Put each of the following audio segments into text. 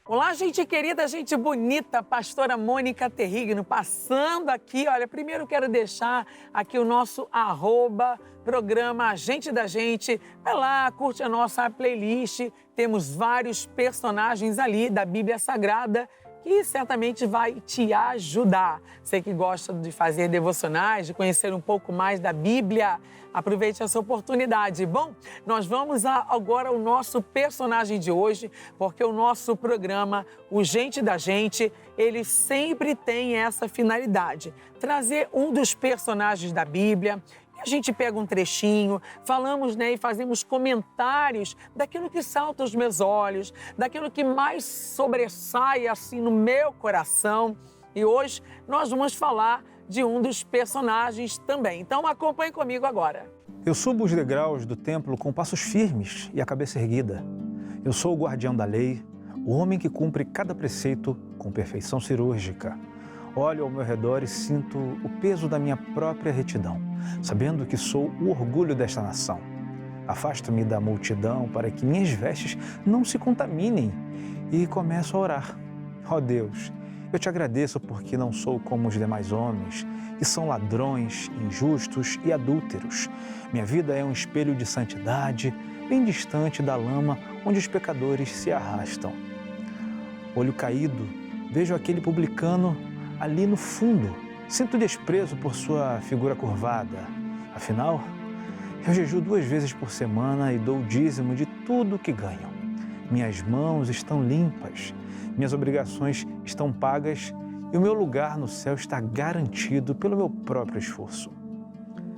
Olá, gente querida, gente bonita, pastora Mônica Terrigno, passando aqui. Olha, primeiro quero deixar aqui o nosso programa Gente da Gente. Vai lá, curte a nossa playlist, temos vários personagens ali da Bíblia Sagrada que certamente vai te ajudar. Você que gosta de fazer devocionais, de conhecer um pouco mais da Bíblia, aproveite essa oportunidade. Bom, nós vamos agora ao nosso personagem de hoje, porque o nosso programa, o Gente da Gente, ele sempre tem essa finalidade, trazer um dos personagens da Bíblia. A gente pega um trechinho, falamos, e fazemos comentários daquilo que salta aos meus olhos, daquilo que mais sobressai assim no meu coração. E hoje nós vamos falar de um dos personagens também. Então acompanhe comigo agora. Eu subo os degraus do templo com passos firmes e a cabeça erguida. Eu sou o guardião da lei, o homem que cumpre cada preceito com perfeição cirúrgica. Olho ao meu redor e sinto o peso da minha própria retidão, sabendo que sou o orgulho desta nação. Afasto-me da multidão para que minhas vestes não se contaminem e começo a orar. Ó Deus, eu te agradeço porque não sou como os demais homens, que são ladrões, injustos e adúlteros. Minha vida é um espelho de santidade, bem distante da lama onde os pecadores se arrastam. Olho caído, vejo aquele publicano ali no fundo. Sinto desprezo por sua figura curvada. Afinal, eu jejuo 2 vezes por semana e dou o dízimo de tudo que ganho. Minhas mãos estão limpas, minhas obrigações estão pagas e o meu lugar no céu está garantido pelo meu próprio esforço.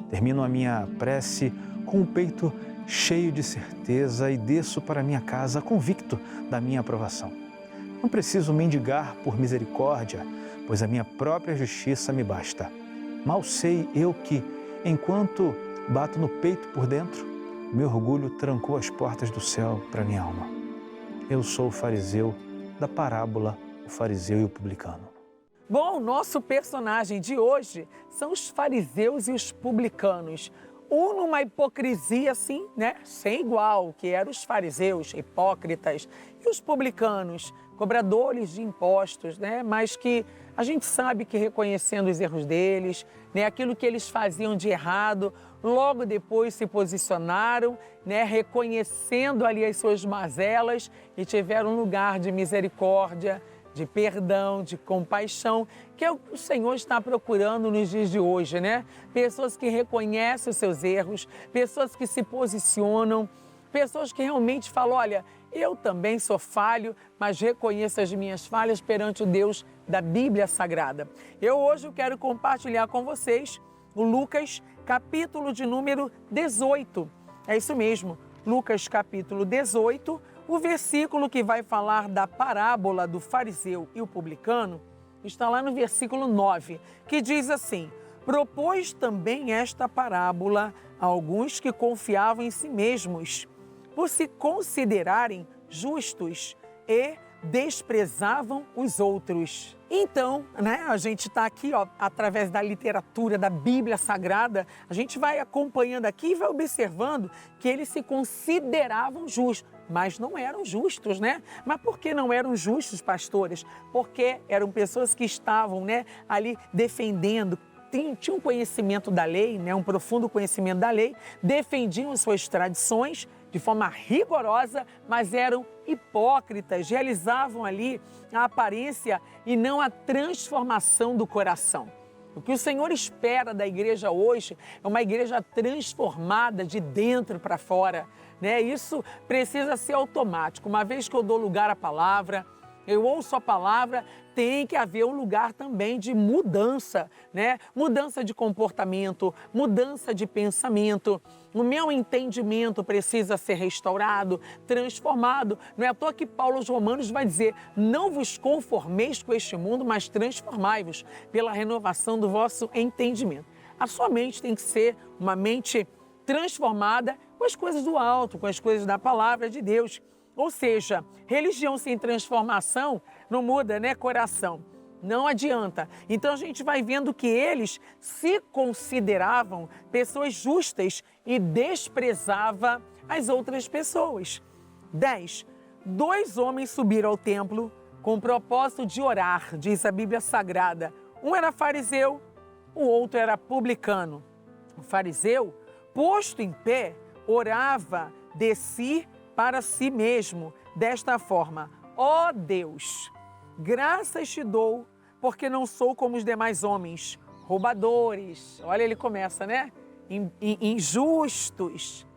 Termino a minha prece com o peito cheio de certeza e desço para minha casa convicto da minha aprovação. Não preciso mendigar por misericórdia, pois a minha própria justiça me basta. Mal sei eu que, enquanto bato no peito por dentro, meu orgulho trancou as portas do céu para minha alma. Eu sou o fariseu da parábola, o fariseu e o publicano. Bom, o nosso personagem de hoje são os fariseus e os publicanos. Um numa hipocrisia assim, sem igual, que eram os fariseus, hipócritas, e os publicanos, cobradores de impostos, mas que a gente sabe que reconhecendo os erros deles, aquilo que eles faziam de errado, logo depois se posicionaram, reconhecendo ali as suas mazelas e tiveram um lugar de misericórdia, de perdão, de compaixão, que é o que o Senhor está procurando nos dias de hoje, Pessoas que reconhecem os seus erros, pessoas que se posicionam, pessoas que realmente falam, olha, eu também sou falho, mas reconheço as minhas falhas perante o Deus da Bíblia Sagrada. Hoje quero compartilhar com vocês o Lucas, capítulo de número 18. É isso mesmo, Lucas capítulo 18, o versículo que vai falar da parábola do fariseu e o publicano, está lá no versículo 9, que diz assim: propôs também esta parábola a alguns que confiavam em si mesmos, por se considerarem justos e desprezavam os outros. Então, a gente está aqui, através da literatura da Bíblia Sagrada, a gente vai acompanhando aqui e vai observando que eles se consideravam justos, mas não eram justos, Mas por que não eram justos, pastores? Porque eram pessoas que estavam, ali defendendo, tinham conhecimento da lei, um profundo conhecimento da lei, defendiam suas tradições de forma rigorosa, mas eram hipócritas, realizavam ali a aparência e não a transformação do coração. O que o Senhor espera da igreja hoje é uma igreja transformada de dentro para fora, Isso precisa ser automático. Uma vez que eu dou lugar à palavra, eu ouço a palavra, tem que haver um lugar também de mudança, Mudança de comportamento, mudança de pensamento. O meu entendimento precisa ser restaurado, transformado. Não é à toa que Paulo aos Romanos vai dizer: não vos conformeis com este mundo, mas transformai-vos pela renovação do vosso entendimento. A sua mente tem que ser uma mente transformada com as coisas do alto, com as coisas da palavra de Deus. Ou seja, religião sem transformação não muda, coração. Não adianta. Então a gente vai vendo que eles se consideravam pessoas justas e desprezavam as outras pessoas. 10. 2 homens subiram ao templo com o propósito de orar, diz a Bíblia Sagrada. Um era fariseu, o outro era publicano. O fariseu, posto em pé, orava de si para si mesmo, desta forma: ó Deus, graças te dou, porque não sou como os demais homens, roubadores, olha, ele começa, né? Injustos,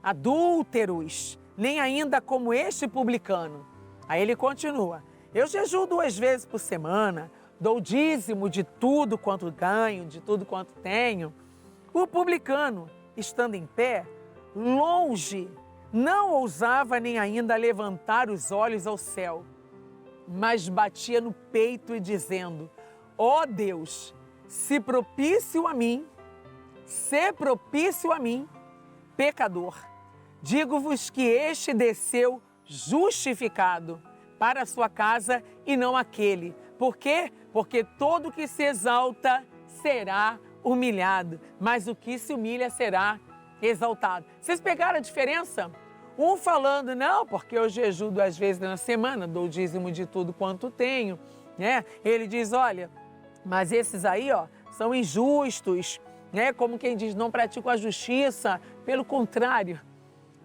adúlteros, nem ainda como este publicano. Aí ele continua: eu jejuo 2 vezes por semana, dou dízimo de tudo quanto ganho, de tudo quanto tenho. O publicano, estando em pé, longe, não ousava nem ainda levantar os olhos ao céu, mas batia no peito e dizendo: ó Deus, se propício a mim, pecador. Digo-vos que este desceu justificado para a sua casa e não aquele. Por quê? Porque todo que se exalta será humilhado, mas o que se humilha será exaltado. Vocês pegaram a diferença? Um falando: não, porque eu jejuo 2 vezes na semana, dou dízimo de tudo quanto tenho, né? Ele diz: olha, mas esses aí, ó, são injustos, né? Como quem diz, não praticam a justiça, pelo contrário,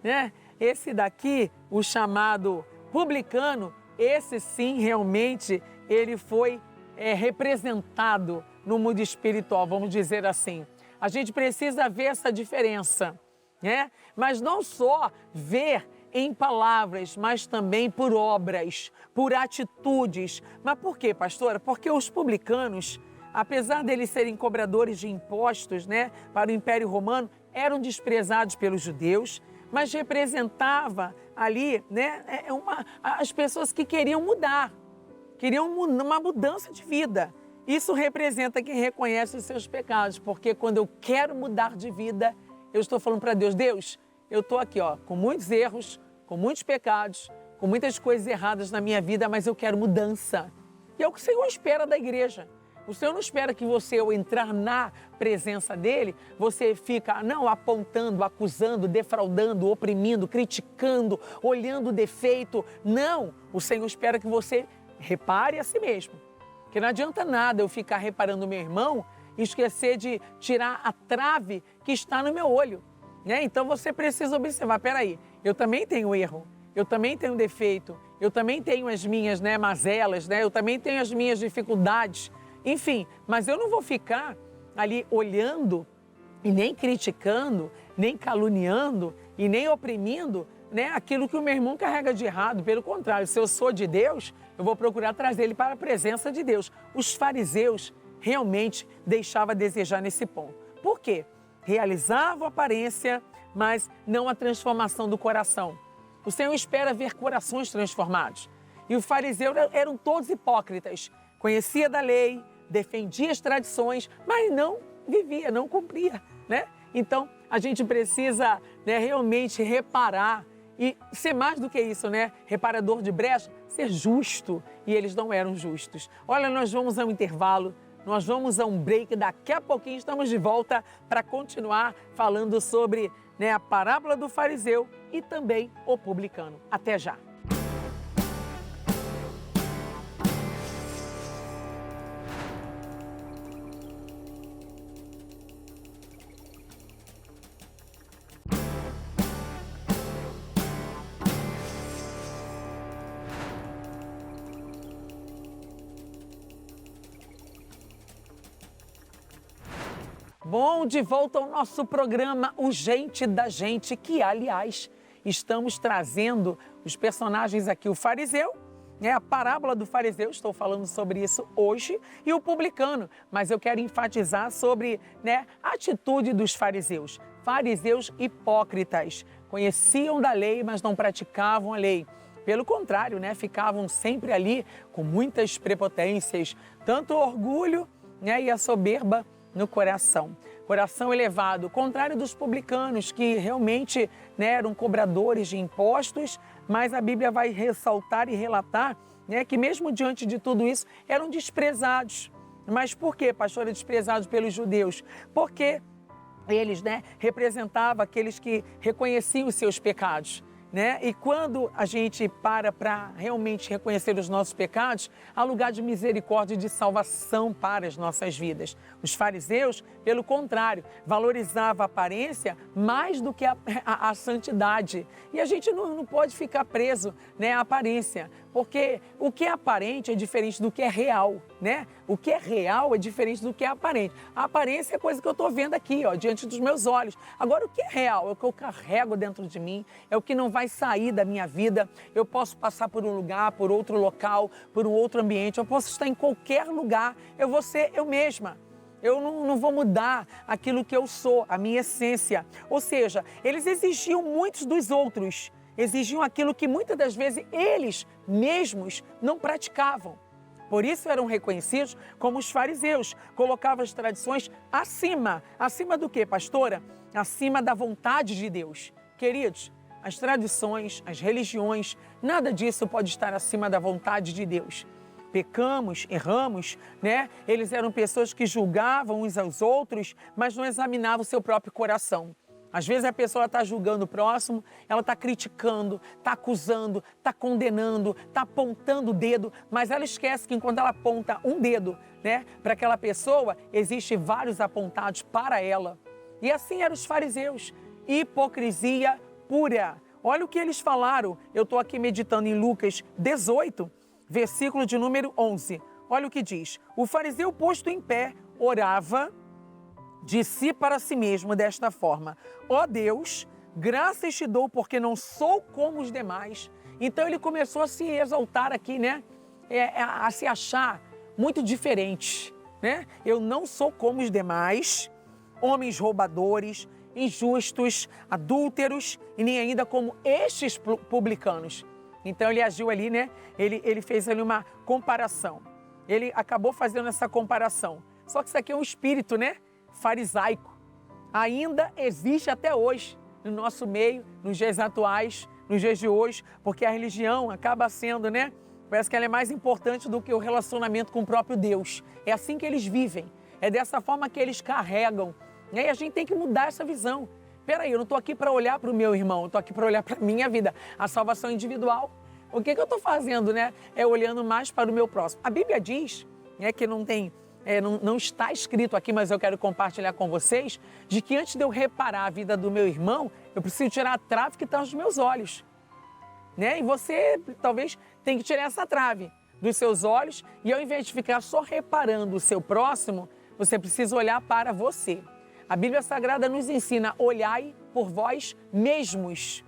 né? Esse daqui, o chamado publicano, esse sim, realmente, ele foi representado no mundo espiritual, vamos dizer assim. A gente precisa ver essa diferença, né? Mas não só ver em palavras, mas também por obras, por atitudes. Mas por quê, pastora? Porque os publicanos, apesar deles serem cobradores de impostos, né, para o Império Romano, eram desprezados pelos judeus, mas representava ali, né, as pessoas que queriam mudar, queriam uma mudança de vida. Isso representa quem reconhece os seus pecados, porque quando eu quero mudar de vida, eu estou falando para Deus: Deus, eu estou aqui, ó, com muitos erros, com muitos pecados, com muitas coisas erradas na minha vida, mas eu quero mudança. E é o que o Senhor espera da igreja. O Senhor não espera que você, ao entrar na presença dEle, você fica, não, apontando, acusando, defraudando, oprimindo, criticando, olhando o defeito. Não, o Senhor espera que você repare a si mesmo. Porque não adianta nada eu ficar reparando o meu irmão e esquecer de tirar a trave que está no meu olho, né? Então você precisa observar: peraí, eu também tenho erro, eu também tenho defeito, eu também tenho as minhas, né, mazelas, né? Eu também tenho as minhas dificuldades. Enfim, mas eu não vou ficar ali olhando e nem criticando, nem caluniando e nem oprimindo, né, aquilo que o meu irmão carrega de errado. Pelo contrário, se eu sou de Deus, eu vou procurar trazer ele para a presença de Deus. Os fariseus realmente deixavam a desejar nesse ponto. Por quê? Realizavam a aparência, mas não a transformação do coração. O Senhor espera ver corações transformados. E os fariseus eram todos hipócritas. Conhecia da lei, defendia as tradições, mas não vivia, não cumpria, né? Então, a gente precisa, né, realmente reparar e ser mais do que isso, né? Reparador de brecha, ser justo. E eles não eram justos. Olha, nós vamos a um intervalo, nós vamos a um break. Daqui a pouquinho estamos de volta para continuar falando sobre, né, a parábola do fariseu e também o publicano. Até já! Bom, de volta ao nosso programa O Gente da Gente, que, aliás, estamos trazendo os personagens aqui, o fariseu, né, a parábola do fariseu, estou falando sobre isso hoje, e o publicano, mas eu quero enfatizar sobre, né, a atitude dos fariseus. Fariseus hipócritas, conheciam da lei, mas não praticavam a lei. Pelo contrário, né, ficavam sempre ali com muitas prepotências, tanto o orgulho, né, e a soberba no coração. Coração elevado, contrário dos publicanos, que realmente, né, eram cobradores de impostos, mas a Bíblia vai ressaltar e relatar, né, que mesmo diante de tudo isso, eram desprezados. Mas por quê, pastor, desprezados pelos judeus? Porque eles, né, representavam aqueles que reconheciam os seus pecados. né? E quando a gente para realmente reconhecer os nossos pecados, há lugar de misericórdia e de salvação para as nossas vidas. Os fariseus, pelo contrário, valorizavam a aparência mais do que a santidade. E a gente não pode ficar preso, né, à aparência, porque o que é aparente é diferente do que é real, né? O que é real é diferente do que é aparente. A aparência é coisa que eu estou vendo aqui, ó, diante dos meus olhos. Agora, o que é real é o que eu carrego dentro de mim, é o que não vai sair da minha vida. Eu posso passar por um lugar, por outro local, por um outro ambiente, eu posso estar em qualquer lugar, eu vou ser eu mesma. Eu não vou mudar aquilo que eu sou, a minha essência. Ou seja, eles exigiam muitos dos outros, exigiam aquilo que muitas das vezes eles mesmos não praticavam. Por isso eram reconhecidos como os fariseus, colocavam as tradições acima. Acima do quê, pastora? Acima da vontade de Deus. Queridos, as tradições, as religiões, nada disso pode estar acima da vontade de Deus. Pecamos, erramos, né? Eles eram pessoas que julgavam uns aos outros, mas não examinavam o seu próprio coração. Às vezes a pessoa está julgando o próximo, ela está criticando, está acusando, está condenando, está apontando o dedo, mas ela esquece que enquanto ela aponta um dedo, né, para aquela pessoa, existem vários apontados para ela. E assim eram os fariseus, hipocrisia pura. Olha o que eles falaram, eu estou aqui meditando em Lucas 18, versículo de número 11. Olha o que diz: o fariseu posto em pé orava de si para si mesmo desta forma: ó Deus, graças te dou porque não sou como os demais. Então ele começou a se exaltar aqui, né? A se achar muito diferente, né? Eu não sou como os demais, homens roubadores, injustos, adúlteros e nem ainda como estes publicanos. Então ele agiu ali, né? Ele fez ali uma comparação. Ele acabou fazendo essa comparação. Só que isso aqui é um espírito, né, farisaico. Ainda existe até hoje no nosso meio, nos dias atuais, nos dias de hoje, porque a religião acaba sendo, né? Parece que ela é mais importante do que o relacionamento com o próprio Deus. É assim que eles vivem. É dessa forma que eles carregam. E aí a gente tem que mudar essa visão. Peraí, eu não estou aqui para olhar para o meu irmão, eu estou aqui para olhar para a minha vida, a salvação individual. O que eu estou fazendo, né? É olhando mais para o meu próximo. A Bíblia diz, né, que não está escrito aqui, mas eu quero compartilhar com vocês, de que antes de eu reparar a vida do meu irmão, eu preciso tirar a trave que está nos meus olhos. Né? E você talvez tenha que tirar essa trave dos seus olhos e ao invés de ficar só reparando o seu próximo, você precisa olhar para você. A Bíblia Sagrada nos ensina: olhai por vós mesmos.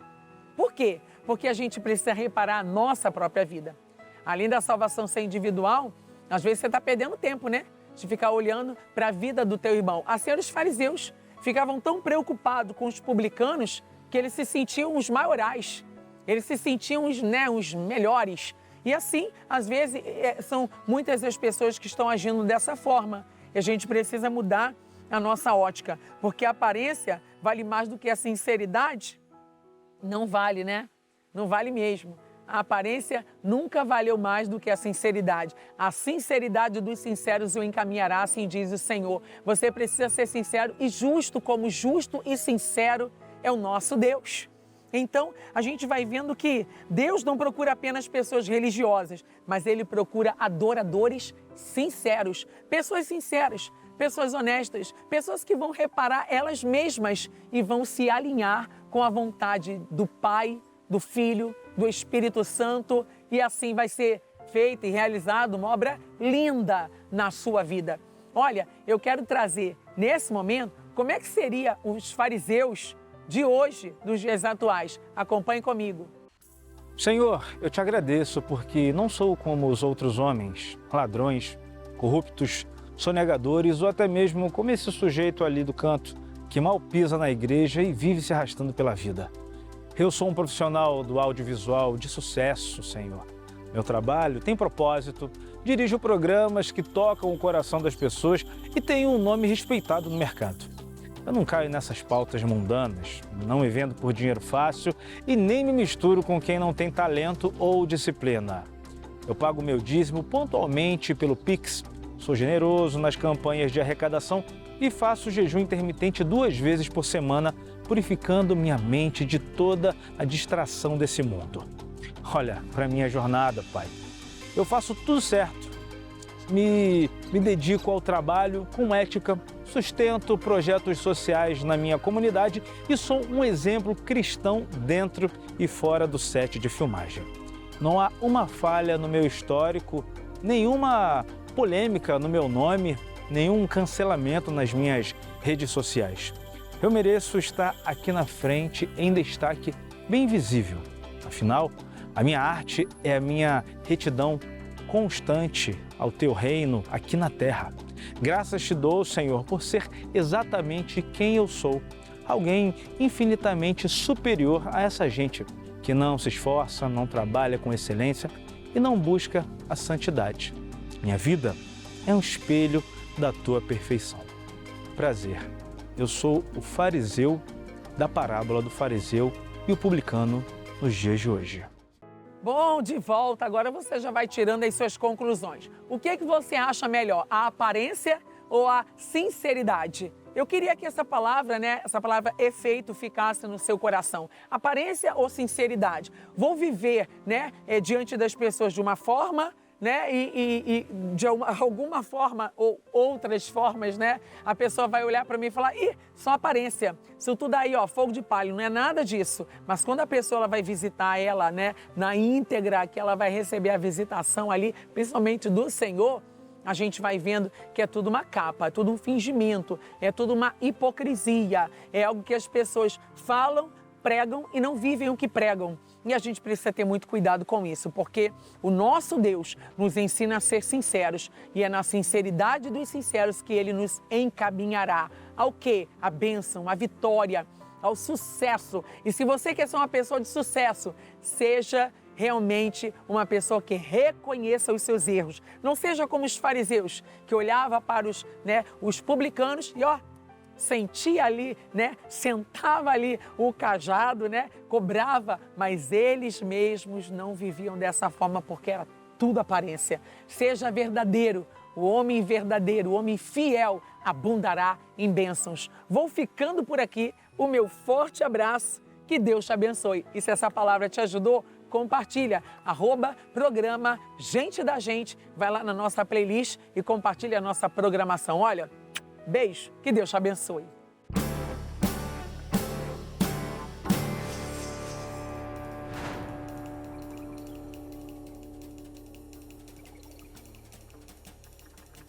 Por quê? Porque a gente precisa reparar a nossa própria vida. Além da salvação ser individual, às vezes você está perdendo tempo, né? De ficar olhando para a vida do teu irmão. Assim eram os fariseus. Ficavam tão preocupados com os publicanos que eles se sentiam os maiorais. Eles se sentiam os melhores. E assim, às vezes, são muitas as pessoas que estão agindo dessa forma. E a gente precisa mudar a nossa ótica, porque a aparência vale mais do que a sinceridade? Não vale, né? Não vale mesmo. A aparência nunca valeu mais do que a sinceridade. A sinceridade dos sinceros o encaminhará, assim diz o Senhor. Você precisa ser sincero e justo, como justo e sincero é o nosso Deus. Então, a gente vai vendo que Deus não procura apenas pessoas religiosas, mas Ele procura adoradores sinceros, pessoas honestas, pessoas que vão reparar elas mesmas e vão se alinhar com a vontade do Pai, do Filho, do Espírito Santo, e assim vai ser feita e realizada uma obra linda na sua vida. Olha, eu quero trazer nesse momento como é que seria os fariseus de hoje, dos dias atuais. Acompanhe comigo. Senhor, eu te agradeço porque não sou como os outros homens, ladrões, corruptos, sonegadores ou até mesmo como esse sujeito ali do canto que mal pisa na igreja e vive se arrastando pela vida. Eu sou um profissional do audiovisual de sucesso, Senhor. Meu trabalho tem propósito, dirijo programas que tocam o coração das pessoas e tenho um nome respeitado no mercado. Eu não caio nessas pautas mundanas, não me vendo por dinheiro fácil e nem me misturo com quem não tem talento ou disciplina. Eu pago meu dízimo pontualmente pelo Pix Sou generoso nas campanhas de arrecadação e faço jejum intermitente 2 vezes por semana, purificando minha mente de toda a distração desse mundo. Olha, para minha jornada, Pai, eu faço tudo certo. Me dedico ao trabalho com ética, sustento projetos sociais na minha comunidade e sou um exemplo cristão dentro e fora do set de filmagem. Não há uma falha no meu histórico, nenhuma polêmica no meu nome, nenhum cancelamento nas minhas redes sociais. Eu mereço estar aqui na frente em destaque bem visível. Afinal, a minha arte é a minha retidão constante ao Teu reino aqui na terra. Graças te dou, Senhor, por ser exatamente quem eu sou, alguém infinitamente superior a essa gente que não se esforça, não trabalha com excelência e não busca a santidade. Minha vida é um espelho da Tua perfeição. Prazer, eu sou o fariseu da parábola do fariseu e o publicano nos dias de hoje. Bom, de volta, agora você já vai tirando as suas conclusões. O que você acha melhor, a aparência ou a sinceridade? Eu queria que essa palavra, essa palavra efeito ficasse no seu coração. Aparência ou sinceridade? Vou viver, diante das pessoas de uma forma, e de alguma forma ou outras formas, a pessoa vai olhar para mim e falar, só aparência, isso tudo aí, fogo de palha, não é nada disso. Mas quando a pessoa ela vai visitar ela, na íntegra, que ela vai receber a visitação ali, principalmente do Senhor, a gente vai vendo que é tudo uma capa, é tudo um fingimento, é tudo uma hipocrisia, é algo que as pessoas falam, pregam e não vivem o que pregam. E a gente precisa ter muito cuidado com isso, porque o nosso Deus nos ensina a ser sinceros e é na sinceridade dos sinceros que Ele nos encaminhará ao quê? A bênção, a vitória, ao sucesso. E se você quer ser uma pessoa de sucesso, seja realmente uma pessoa que reconheça os seus erros. Não seja como os fariseus, que olhava para os publicanos e sentia ali, sentava ali o cajado, cobrava, mas eles mesmos não viviam dessa forma porque era tudo aparência. Seja verdadeiro, o homem fiel abundará em bênçãos. Vou ficando por aqui, o meu forte abraço, que Deus te abençoe. E se essa palavra te ajudou, compartilha, @programa Gente da Gente, vai lá na nossa playlist e compartilha a nossa programação. Olha, beijo, que Deus te abençoe.